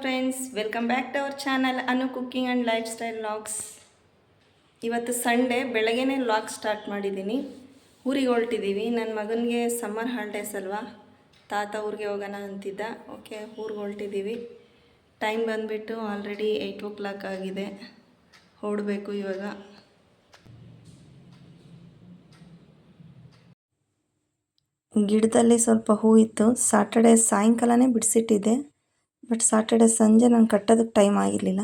Friends, welcome back to our channel Anu cooking and lifestyle vlogs. ಇವತ್ತು Sunday ಬೆಳಗ್ಗೆನೇ vlog start ಮಾಡಿದ್ದೀನಿ. ಊರಿಗೆ ಹೊರಟಿದ್ದೀವಿ. ನನ್ನ ಮಗನಿಗೆ ಸಮ್ಮರ್ ಹಾಲಿಡೇಸ್ ಅಲ್ವಾ, ತಾತ ಊರಿಗೆ ಹೋಗೋಣ ಅಂತಿದ್ದ. ಓಕೆ, ಊರಿಗೆ ಹೊರಟಿದ್ದೀವಿ. ಟೈಮ್ ಬಂದುಬಿಟ್ಟು ಆಲ್ರೆಡಿ 8 ಆಗಿದೆ. ಹೊರಡಬೇಕು ಇವಾಗ. ಗಿಡದಲ್ಲಿ ಸ್ವಲ್ಪ ಹೂ ಇತ್ತು. ಸಾಟರ್ಡೆ ಸಾಯಂಕಾಲನೇ ಬಿಡಿಸಿಟ್ಟಿದ್ದೆ, ಬಟ್ ಸಾಟರ್ಡೆ ಸಂಜೆ ನಾನು ಕಟ್ಟೋದಕ್ಕೆ ಟೈಮ್ ಆಗಿರಲಿಲ್ಲ.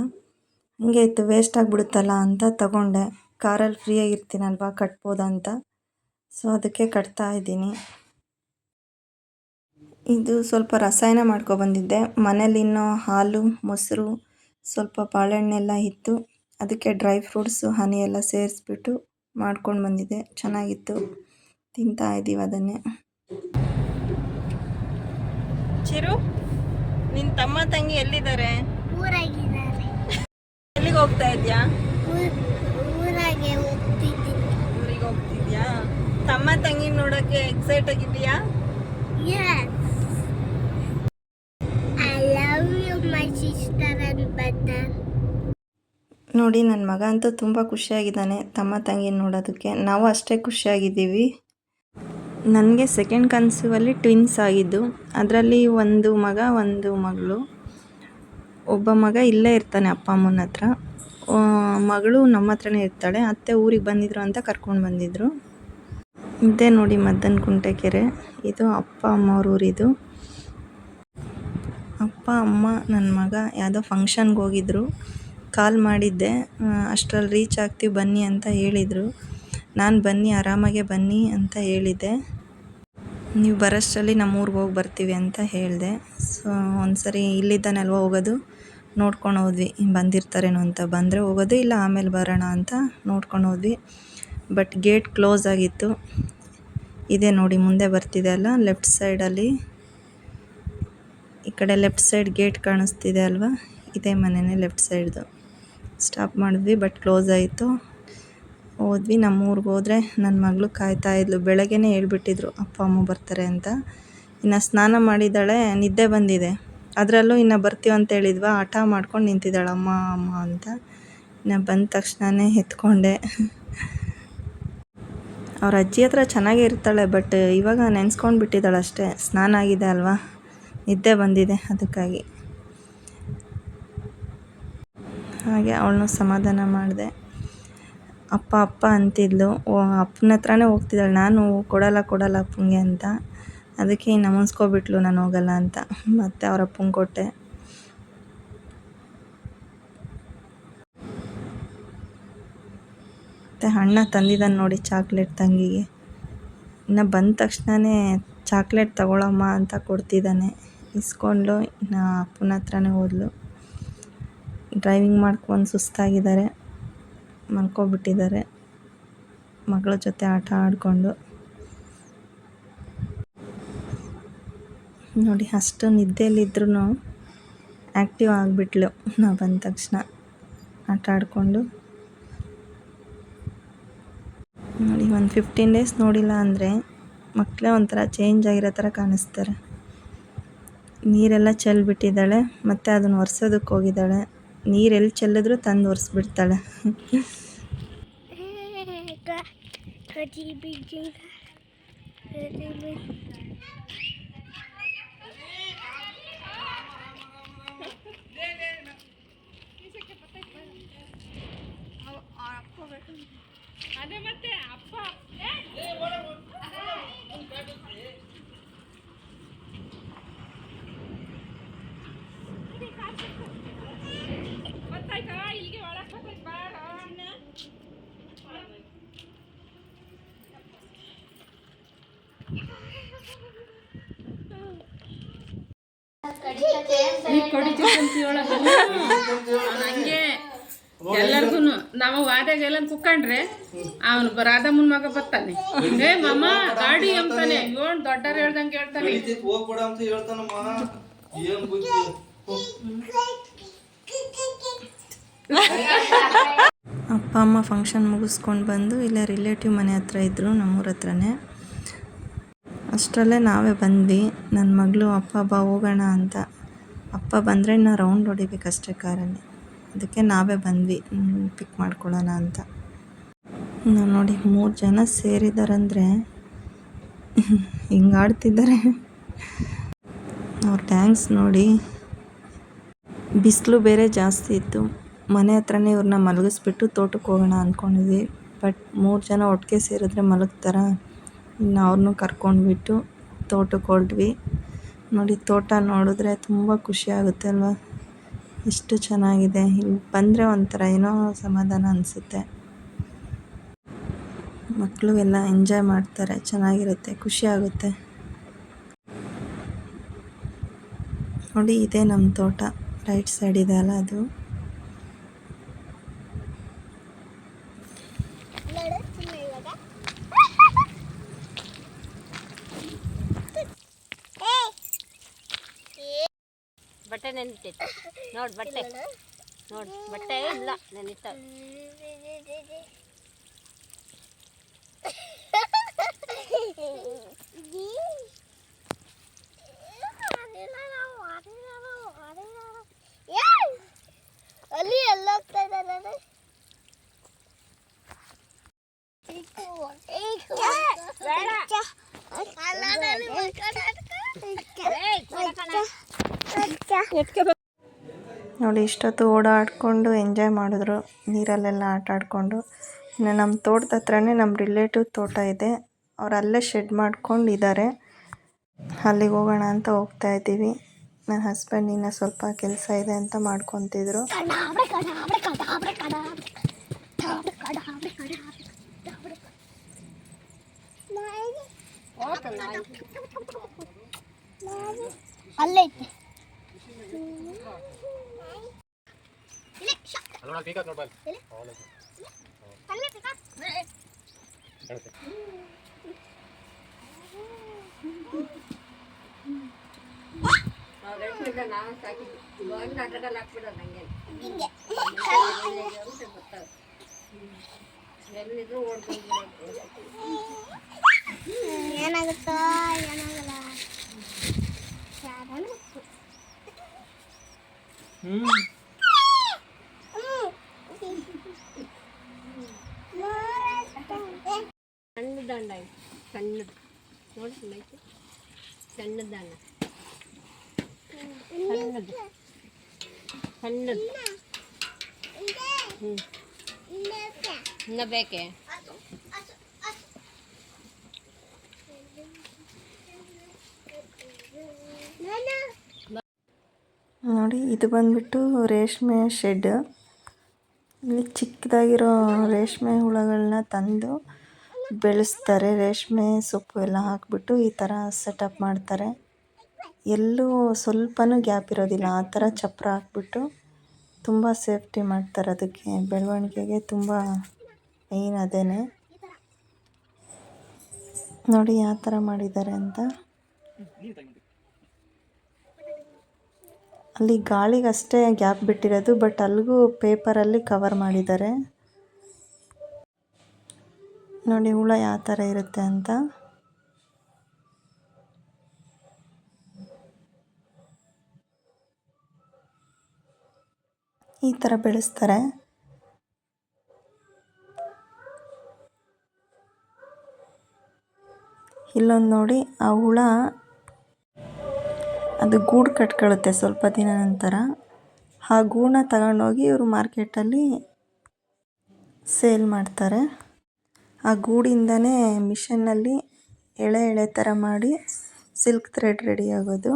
ಹಾಗೆ ಇತ್ತು, ವೇಸ್ಟ್ ಆಗಿಬಿಡುತ್ತಲ್ಲ ಅಂತ ತಗೊಂಡೆ. ಕಾರಲ್ಲಿ ಫ್ರೀಯಾಗಿರ್ತೀನಲ್ವ, ಕಟ್ಬೋದು ಅಂತ. ಸೊ ಅದಕ್ಕೆ ಕಟ್ತಾ ಇದ್ದೀನಿ. ಇದು ಸ್ವಲ್ಪ ರಸಾಯನ ಮಾಡ್ಕೊಬಂದಿದ್ದೆ. ಮನೇಲಿ ಇನ್ನೂ ಹಾಲು, ಮೊಸರು, ಸ್ವಲ್ಪ ಬಾಳೆಹಣ್ಣೆಲ್ಲ ಇತ್ತು. ಅದಕ್ಕೆ ಡ್ರೈ ಫ್ರೂಟ್ಸು, ಹನಿ ಎಲ್ಲ ಸೇರಿಸ್ಬಿಟ್ಟು ಮಾಡ್ಕೊಂಡು ಬಂದಿದ್ದೆ. ಚೆನ್ನಾಗಿತ್ತು, ತಿಂತಾ ಇದ್ದೀವಿ ಅದನ್ನೇ. ಚಿರು, ನಿನ್ನ ತಮ್ಮ ತಂಗಿ ಎಲ್ಲಿದ್ದಾರೆ? ಊರಾಗಿದ್ದಾರೆ. ಎಲ್ಲಿಗೆ ಹೋಗ್ತಾ ಇದೆಯಾ? ಊರಿಗೆ ಹೋಗ್ತಿದ್ಯಾ? ತಮ್ಮ ತಂಗಿ ನೋಡೋಕ್ಕೆ ಎಕ್ಸೈಟ್ ಆಗಿದೆಯಾ? Yes. I love you, my sister and brother. ನೋಡಿ, ನನ್ನ ಮಗ ಅಂತೂ ತುಂಬ ಖುಷಿಯಾಗಿದ್ದಾನೆ ತಮ್ಮ ತಂಗಿ ನೋಡೋದಕ್ಕೆ. ನಾವು ಅಷ್ಟೇ ಖುಷಿಯಾಗಿದ್ದೀವಿ. ನನಗೆ ಸೆಕೆಂಡ್ ಕನ್ಸೀವಲ್ಲಿ ಟ್ವಿನ್ಸ್ ಆಗಿದ್ದು. ಅದರಲ್ಲಿ ಒಂದು ಮಗ, ಒಂದು ಮಗಳು. ಒಬ್ಬ ಮಗ ಇಲ್ಲೇ ಇರ್ತಾನೆ ಅಪ್ಪ ಅಮ್ಮನ ಹತ್ರ, ಮಗಳು ನಮ್ಮ ಹತ್ರನೇ ಇರ್ತಾಳೆ. ಅತ್ತೆ ಊರಿಗೆ ಬಂದಿದ್ರು ಅಂತ ಕರ್ಕೊಂಡು ಬಂದಿದ್ರು. ಇದೇ ನೋಡಿ ಮದ್ದನಕುಂಟೆ ಕೆರೆ. ಇದು ಅಪ್ಪ ಅಮ್ಮ ಅವ್ರ ಊರಿದು. ಅಪ್ಪ ಅಮ್ಮ ನನ್ನ ಮಗ ಯಾವುದೋ ಫಂಕ್ಷನ್ಗೆ ಹೋಗಿದ್ರು. ಕಾಲ್ ಮಾಡಿದ್ದೆ, ಅಷ್ಟರಲ್ಲಿ ರೀಚ್ ಆಗ್ತೀವಿ ಬನ್ನಿ ಅಂತ ಹೇಳಿದರು. ನಾನು ಬನ್ನಿ, ಆರಾಮಾಗೆ ಬನ್ನಿ ಅಂತ ಹೇಳಿದ್ದೆ. ನೀವು ಬರೋಷ್ಟರಲ್ಲಿ ನಮ್ಮ ಊರಿಗೆ ಹೋಗಿ ಬರ್ತೀವಿ ಅಂತ ಹೇಳಿದೆ. ಸೊ ಒಂದ್ಸರಿ ಇಲ್ಲಿದ್ದಾನೆ ಅಲ್ವಾ ಹೋಗೋದು, ನೋಡ್ಕೊಂಡು ಹೋದ್ವಿ. ಬಂದಿರ್ತಾರೇನೋ ಅಂತ. ಬಂದರೆ ಹೋಗೋದು, ಇಲ್ಲ ಆಮೇಲೆ ಬರೋಣ ಅಂತ ನೋಡ್ಕೊಂಡು ಹೋದ್ವಿ. ಬಟ್ ಗೇಟ್ ಕ್ಲೋಸ್ ಆಗಿತ್ತು. ಇದೇ ನೋಡಿ ಮುಂದೆ ಬರ್ತಿದೆ ಅಲ್ಲ, ಲೆಫ್ಟ್ ಸೈಡಲ್ಲಿ, ಈ ಕಡೆ ಲೆಫ್ಟ್ ಸೈಡ್ ಗೇಟ್ ಕಾಣಿಸ್ತಿದೆ ಅಲ್ವಾ, ಇದೇ ಮನೆಯೇ ಲೆಫ್ಟ್ ಸೈಡ್ದು. ಸ್ಟಾಪ್ ಮಾಡಿದ್ವಿ, ಬಟ್ ಕ್ಲೋಸ್ ಆಯಿತು. ಹೋದ್ವಿ. ನಮ್ಮ ಊರಿಗೆ ಹೋದರೆ ನನ್ನ ಮಗಳು ಕಾಯ್ತಾ ಇದ್ಲು. ಬೆಳಗ್ಗೆನೇ ಹೇಳ್ಬಿಟ್ಟಿದ್ರು ಅಪ್ಪ ಅಮ್ಮ ಬರ್ತಾರೆ ಅಂತ. ಇನ್ನು ಸ್ನಾನ ಮಾಡಿದ್ದಾಳೆ, ನಿದ್ದೆ ಬಂದಿದೆ. ಅದರಲ್ಲೂ ಇನ್ನು ಬರ್ತೀವಿ ಅಂತ ಹೇಳಿದ್ವಾ, ಹಠ ಮಾಡ್ಕೊಂಡು ನಿಂತಿದ್ದಾಳೆ ಅಮ್ಮ ಅಮ್ಮ ಅಂತ. ಇನ್ನು ಬಂದ ತಕ್ಷಣವೇ ಎತ್ಕೊಂಡೆ. ಅವ್ರ ಅಜ್ಜಿ ಹತ್ರ ಚೆನ್ನಾಗೇ ಇರ್ತಾಳೆ, ಬಟ್ ಇವಾಗ ನೆನೆಸ್ಕೊಂಡು ಬಿಟ್ಟಿದ್ದಾಳೆ ಅಷ್ಟೇ. ಸ್ನಾನ ಆಗಿದೆ ಅಲ್ವಾ, ನಿದ್ದೆ ಬಂದಿದೆ ಅದಕ್ಕಾಗಿ. ಹಾಗೆ ಅವಳನ್ನು ಸಮಾಧಾನ ಮಾಡಿದೆ. ಅಪ್ಪ ಅಪ್ಪ ಅಂತಿದ್ಲು. ಅಪ್ಪನ ಹತ್ರನೇ ಹೋಗ್ತಿದ್ದಾಳೆ. ನಾನು ಕೊಡಲ್ಲ ಅಪ್ಪಂಗೆ ಅಂತ. ಅದಕ್ಕೆ ಇನ್ನು ಮುನ್ಸ್ಕೊಬಿಟ್ಲು ನಾನು ಹೋಗಲ್ಲ ಅಂತ. ಮತ್ತೆ ಅವ್ರ ಅಪ್ಪಂಗೆ ಕೊಟ್ಟೆ. ಮತ್ತು ಅಣ್ಣ ತಂದಿದ್ದಾನೆ ನೋಡಿ ಚಾಕ್ಲೇಟ್ ತಂಗಿಗೆ. ಇನ್ನು ಬಂದ ತಕ್ಷಣವೇ ಚಾಕ್ಲೇಟ್ ತಗೊಳಮ್ಮ ಅಂತ ಕೊಡ್ತಿದ್ದಾನೆ. ಇಸ್ಕೊಂಡ್ಲು. ಇನ್ನು ಅಪ್ಪನ ಹತ್ರನೇ ಹೋದ್ಲು. ಡ್ರೈವಿಂಗ್ ಮಾಡ್ಕೊಂಡು ಸುಸ್ತಾಗಿದ್ದಾರೆ, ಮಲ್ಕೊಬಿಟ್ಟಿದ್ದಾರೆ ಮಗಳ ಜೊತೆ ಆಟ ಆಡಿಕೊಂಡು. ನೋಡಿ, ಅಷ್ಟು ನಿದ್ದೆಯಲ್ಲಿದ್ರೂ ಆ್ಯಕ್ಟಿವ್ ಆಗಿಬಿಟ್ಲು. ನಾವು ಬಂದ ತಕ್ಷಣ ಆಟ ಆಡಿಕೊಂಡು. ನೋಡಿ, ಒಂದು 15 ಡೇಸ್ ನೋಡಿಲ್ಲ ಅಂದರೆ ಮಕ್ಕಳೇ ಒಂಥರ ಚೇಂಜ್ ಆಗಿರೋ ಥರ ಕಾಣಿಸ್ತಾರೆ. ನೀರೆಲ್ಲ ಚೆಲ್ಬಿಟ್ಟಿದ್ದಾಳೆ, ಮತ್ತು ಅದನ್ನು ಒರೆಸೋದಕ್ಕೆ ಹೋಗಿದ್ದಾಳೆ. ನೀರೆಲ್ಲಿ ಚೆಲ್ಲಿದ್ರು ತಂದು ಒರೆಸ್ಬಿಡ್ತಾಳೆ. ಅದೇ ಮತ್ತೆ ಅಪ್ಪ ಗೊತ್ತಾಯ್ತಾ? ಇಲ್ಲಿಗೆ ಒಳಗೆ ಹೋಗ್ಬೇಕು ಬೇಡ. ಹಂಗೆ ಎಲ್ಲರಿಗೂ ನಾವು ವಾದ್ಯಾಗ ಎಲ್ಲ ಕುಕ್ಕಂಡ್ರೆ ಅವನು ರಾಧಮ್ಮನ ಮಗ ಬರ್ತಾನೆ, ಏ ಮಾಮ ಗಾಡಿ ಅಂತಾನೆ. ಇವನ್ ದೊಡ್ಡರು ಹೇಳ್ದಂಗೆ ಹೇಳ್ತಾನೆ. ಅಪ್ಪ ಅಮ್ಮ ಫಂಕ್ಷನ್ ಮುಗಿಸ್ಕೊಂಡು ಬಂದು ಇಲ್ಲೇ ರಿಲೇಟಿವ್ ಮನೆ ಹತ್ರ ಇದ್ದರು, ನಮ್ಮೂರ ಹತ್ರನೇ. ಅಷ್ಟರಲ್ಲೇ ನಾವೇ ಬಂದ್ವಿ. ನನ್ನ ಮಗಳು ಅಪ್ಪ ಬಾ ಹೋಗೋಣ ಅಂತ. ಅಪ್ಪ ಬಂದರೆ ನಾ ರೌಂಡ್ ಹೊಡಿಬೇಕಷ್ಟೇ ಕಾರಲ್ಲಿ. ಅದಕ್ಕೆ ನಾವೇ ಬಂದ್ವಿ ಪಿಕ್ ಮಾಡ್ಕೊಳ್ಳೋಣ ಅಂತ. ನೋಡಿ 3 ಜನ ಸೇರಿದಾರಂದರೆ ಹಿಂಗೆ ಆಡ್ತಿದ್ದಾರೆ. ಅವ್ರ ಡ್ಯಾನ್ಸ್ ನೋಡಿ. ಬಿಸಿಲು ಬೇರೆ ಜಾಸ್ತಿ ಇತ್ತು. ಮನೆ ಹತ್ರನೇ ಇವ್ರನ್ನ ಮಲಗಿಸ್ಬಿಟ್ಟು ತೋಟಕ್ಕೆ ಹೋಗೋಣ ಅಂದ್ಕೊಂಡಿದ್ವಿ. ಬಟ್ 3 ಜನ ಒಟ್ಟಿಗೆ ಸೇರಿದ್ರೆ ಮಲಗ್ತಾರ. ಇನ್ನು ಅವ್ರನ್ನೂ ಕರ್ಕೊಂಡ್ಬಿಟ್ಟು ತೋಟಕ್ಕೆ ಹೊರಟ್ವಿ. ನೋಡಿ ತೋಟ ನೋಡಿದ್ರೆ ತುಂಬ ಖುಷಿ ಆಗುತ್ತೆ ಅಲ್ವಾ. ಎಷ್ಟು ಚೆನ್ನಾಗಿದೆ. ಇಲ್ಲಿ ಬಂದರೆ ಒಂಥರ ಏನೋ ಸಮಾಧಾನ ಅನಿಸುತ್ತೆ. ಮಕ್ಕಳು ಎಲ್ಲ ಎಂಜಾಯ್ ಮಾಡ್ತಾರೆ. ಚೆನ್ನಾಗಿರುತ್ತೆ, ಖುಷಿ ಆಗುತ್ತೆ. ನೋಡಿ ಇದೇ ನಮ್ಮ ತೋಟ. ರೈಟ್ ಸೈಡ್ ಇದೆ ಅಲ್ಲ ಅದು. ಬಟ್ಟೆ ನೆನಿತೈತೆ ನೋಡಿ. ಬಟ್ಟೆ ನೋಡಿ, ಬಟ್ಟೆ ಇಲ್ಲ ನೆನಿತ. ಅಲ್ಲಿ ಎಲ್ಲ ಹೋಗ್ತಾ ಇದ್ದಾರೆ. ನೋಡಿ ಇಷ್ಟೊತ್ತು ಓಡಾಡಿಕೊಂಡು ಎಂಜಾಯ್ ಮಾಡಿದ್ರು, ನೀರಲ್ಲೆಲ್ಲ ಆಟ ಆಡಿಕೊಂಡು. ಇನ್ನು ನಮ್ಮ ತೋಟದ ಹತ್ರನೇ ನಮ್ಮ ರಿಲೇಟಿವ್ ತೋಟ ಇದೆ. ಅವ್ರು ಅಲ್ಲೇ ಶೆಡ್ ಮಾಡ್ಕೊಂಡಿದ್ದಾರೆ. ಅಲ್ಲಿಗೆ ಹೋಗೋಣ ಅಂತ ಹೋಗ್ತಾ ಇದ್ದೀವಿ. ನನ್ನ ಹಸ್ಬೆಂಡ್ ಇನ್ನೂ ಸ್ವಲ್ಪ ಕೆಲಸ ಇದೆ ಅಂತ ಮಾಡ್ಕೊತಿದ್ರು. ಅಲ್ಲೈತೆ ನಾವು ಸಾಕಿದ್ವಿ ಒಂದು ಆಟದಲ್ಲಿ ಹಾಕ್ಬಿಡೋದು ಹಂಗೆ ಬರ್ತಾವೆ. ಎಲ್ಲಿದ್ರು ಓಡ್ಕೊಂಡು ಏನಾಗುತ್ತೋ ಏನಾಗಲ್ಲ. ಸಣ್ಣ ದಂಡ ಸಣ್ಣದು ನೋಡಿ, ಸಣ್ಣ ದಂಡ ಸಣ್ಣದು ಸಣ್ಣದು. ಇನ್ನ ಬೇಕೆ? ನೋಡಿ ಇದು ಬಂದ್ಬಿಟ್ಟು ರೇಷ್ಮೆ ಶೆಡ್. ಇಲ್ಲಿ ಚಿಕ್ಕದಾಗಿರೋ ರೇಷ್ಮೆ ಹುಳಗಳನ್ನ ತಂದು ಬೆಳೆಸ್ತಾರೆ. ರೇಷ್ಮೆ ಸೊಪ್ಪು ಎಲ್ಲ ಹಾಕಿಬಿಟ್ಟು ಈ ಥರ ಸೆಟಪ್ ಮಾಡ್ತಾರೆ. ಎಲ್ಲೂ ಸ್ವಲ್ಪನೂ ಗ್ಯಾಪ್ ಇರೋದಿಲ್ಲ. ಆ ಥರ ಚಪ್ಪರ ಹಾಕ್ಬಿಟ್ಟು ತುಂಬ ಸೇಫ್ಟಿ ಮಾಡ್ತಾರೆ. ಅದಕ್ಕೆ ಬೆಳವಣಿಗೆಗೆ ತುಂಬ ಮೇಯ್ನ್ ಅದೇನೆ. ನೋಡಿ ಯಾವ ಥರ ಮಾಡಿದ್ದಾರೆ ಅಂತ. ಅಲ್ಲಿ ಗಾಳಿಗಷ್ಟೇ ಗ್ಯಾಪ್ ಬಿಟ್ಟಿರೋದು, ಬಟ್ ಅಲ್ಲಿಗೂ ಪೇಪರಲ್ಲಿ ಕವರ್ ಮಾಡಿದ್ದಾರೆ. ನೋಡಿ ಹುಳ ಯಾವ ಥರ ಇರುತ್ತೆ ಅಂತ. ಈ ಥರ ಬೆಳೆಸ್ತಾರೆ. ಇಲ್ಲೊಂದು ನೋಡಿ, ಆ ಹುಳ ಅದು ಗೂಡು ಕಟ್ಕೊಳ್ಳುತ್ತೆ ಸ್ವಲ್ಪ ದಿನ ನಂತರ. ಆ ಗೂಡನ್ನ ತಗೊಂಡೋಗಿ ಇವರು ಮಾರ್ಕೆಟಲ್ಲಿ ಸೇಲ್ ಮಾಡ್ತಾರೆ. ಆ ಗೂಡಿಂದನೇ ಮಿಷನ್ನಲ್ಲಿ ಎಳೆ ಎಳೆ ಥರ ಮಾಡಿ ಸಿಲ್ಕ್ ಥ್ರೆಡ್ ರೆಡಿ ಆಗೋದು.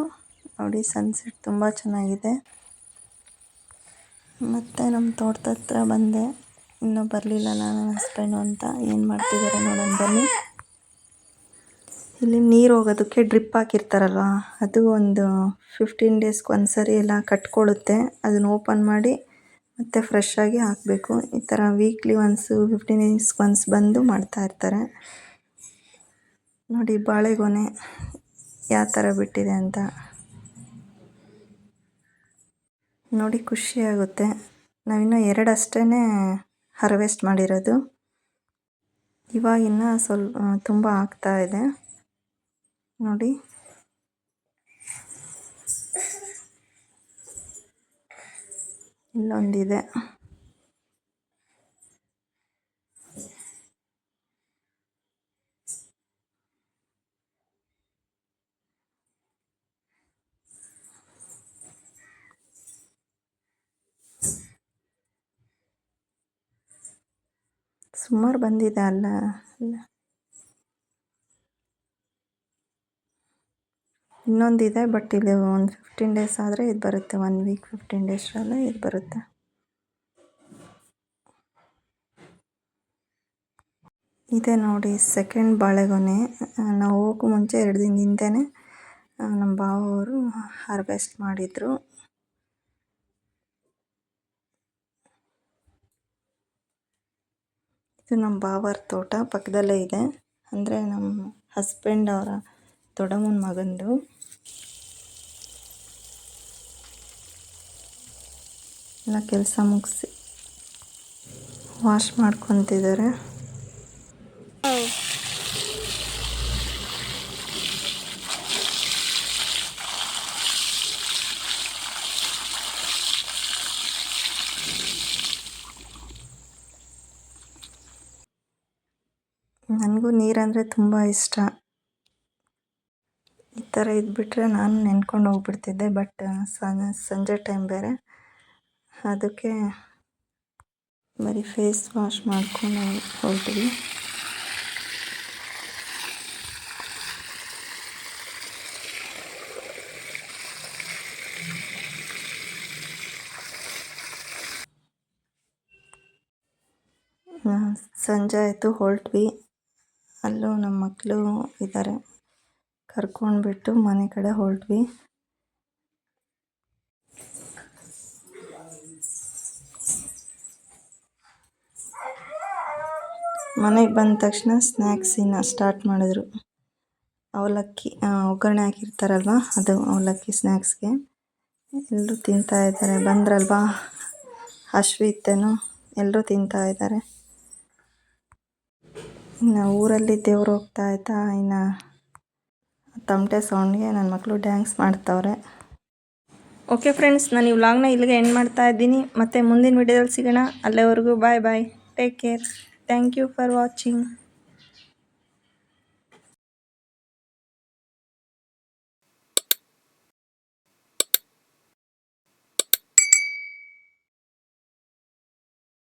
ನೋಡಿ ಸನ್ಸೆಟ್ ತುಂಬ ಚೆನ್ನಾಗಿದೆ. ಮತ್ತು ನಮ್ಮ ತೋಟದ ಹತ್ರ ಬಂದೆ. ಇನ್ನೂ ಬರಲಿಲ್ಲಲ್ಲ ನನ್ನ ಹಸ್ಬೆಂಡು ಅಂತ. ಏನು ಮಾಡ್ತಿದ್ದಾರೆ ನೋಡೋಣ ಬನ್ನಿ. ಇಲ್ಲಿ ನೀರು ಹೋಗೋದಕ್ಕೆ ಡ್ರಿಪ್ ಹಾಕಿರ್ತಾರಲ್ವ, ಅದು ಒಂದು 15 ಡೇಸ್ಗೆ ಒಂದ್ಸರಿ ಎಲ್ಲ ಕಟ್ಕೊಳ್ಳುತ್ತೆ. ಅದನ್ನು ಓಪನ್ ಮಾಡಿ ಮತ್ತು ಫ್ರೆಶ್ ಆಗಿ ಹಾಕಬೇಕು. ಈ ಥರ ವೀಕ್ಲಿ ಒನ್ಸು 15 ಡೇಸ್ಗೆ ಒನ್ಸ್ ಬಂದು ಮಾಡ್ತಾಯಿರ್ತಾರೆ. ನೋಡಿ ಬಾಳೆಗೊನೆ ಯಾವ ಥರ ಬಿಟ್ಟಿದೆ ಅಂತ ನೋಡಿ ಖುಷಿಯಾಗುತ್ತೆ. ನಾವಿನ್ನೂ 2 ಅಷ್ಟೇ ಹಾರ್ವೆಸ್ಟ್ ಮಾಡಿರೋದು. ಇವಾಗಿನ್ನ ತುಂಬ ಆಗ್ತಾ ಇದೆ ನೋಡಿ. ಇಲ್ಲೊಂದಿದೆ. ಸುಮಾರು ಬಂದಿದೆ ಅಲ್ಲ. ಇನ್ನೊಂದಿದೆ, ಬಟ್ ಇಲ್ಲಿ ಒಂದು 15 ಡೇಸ್ ಆದರೆ ಇದು ಬರುತ್ತೆ. 1 ವೀಕ್ 15 ಡೇಸಲ್ಲೇ ಇದು ಬರುತ್ತೆ. ಇದೆ ನೋಡಿ ಸೆಕೆಂಡ್ ಬಾಳೆಗೊನೆ. ನಾವು ಹೋಗೋ ಮುಂಚೆ 2 ದಿನದ ಹಿಂದೆನೇ ನಮ್ಮ ಭಾವರು ಹಾರ್ವೆಸ್ಟ್ ಮಾಡಿದರು. ಇದು ನಮ್ಮ ಭಾವರ ತೋಟ ಪಕ್ಕದಲ್ಲೇ ಇದೆ. ಅಂದರೆ ನಮ್ಮ ಹಸ್ಬೆಂಡ್ ಅವರ ದೊಡ್ಡಮ್ಮನ ಮಗಂದು. ಎಲ್ಲ ಕೆಲಸ ಮುಗಿಸಿ ವಾಶ್ ಮಾಡ್ಕೊತಿದ್ದಾರೆ. ನನಗೂ ನೀರಂದರೆ ತುಂಬ ಇಷ್ಟ. ಈ ಥರ ಇದ್ಬಿಟ್ರೆ ನಾನು ನೆನ್ಕೊಂಡು ಹೋಗ್ಬಿಡ್ತಿದ್ದೆ. ಬಟ್ ಸಂಜೆ ಟೈಮ್ ಬೇರೆ, ಅದಕ್ಕೆ ಬರೀ ಫೇಸ್ ವಾಶ್ ಮಾಡ್ಕೊಂಡು ಹೊರಟ್ವಿ. ಸಂಜೆ ಆಯಿತು, ಹೊರಟ್ವಿ. ಅಲ್ಲೂ ನಮ್ಮ ಮಕ್ಕಳು ಇದ್ದಾರೆ, ಕರ್ಕೊಂಡ್ಬಿಟ್ಟು ಮನೆ ಕಡೆ ಹೊರಟ್ವಿ. ಮನೆಗೆ ಬಂದ ತಕ್ಷಣ ಸ್ನ್ಯಾಕ್ಸಿನ ಸ್ಟಾರ್ಟ್ ಮಾಡಿದ್ರು. ಅವಲಕ್ಕಿ ಒಗ್ಗರಣೆ ಹಾಕಿರ್ತಾರಲ್ವ, ಅದು ಅವಲಕ್ಕಿ ಸ್ನ್ಯಾಕ್ಸ್ಗೆ ಎಲ್ಲರೂ ತಿಂತಾಯಿದ್ದಾರೆ. ಬಂದ್ರಲ್ವಾ, ಹಶ್ವಿತ್ತೇನೋ, ಎಲ್ಲರೂ ತಿಂತಾಯಿದ್ದಾರೆ. ಇನ್ನು ಊರಲ್ಲಿ ದೇವ್ರು ಹೋಗ್ತಾ ಆಯ್ತಾ, ಇನ್ನು ತಮಟೆ ಸೌಂಡ್ಗೆ ನನ್ನ ಮಕ್ಕಳು ಡ್ಯಾನ್ಸ್ ಮಾಡ್ತಾವ್ರೆ. ಓಕೆ ಫ್ರೆಂಡ್ಸ್, ನಾನು ಈ ವ್ಲಾಗ್ನ ಇಲ್ಲಿಗೆ ಎಂಡ್ ಮಾಡ್ತಾ ಇದ್ದೀನಿ. ಮತ್ತೆ ಮುಂದಿನ ವಿಡಿಯೋದಲ್ಲಿ ಸಿಗೋಣ. ಅಲ್ಲಿವರೆಗೂ bye bye, take care, thank you for watching.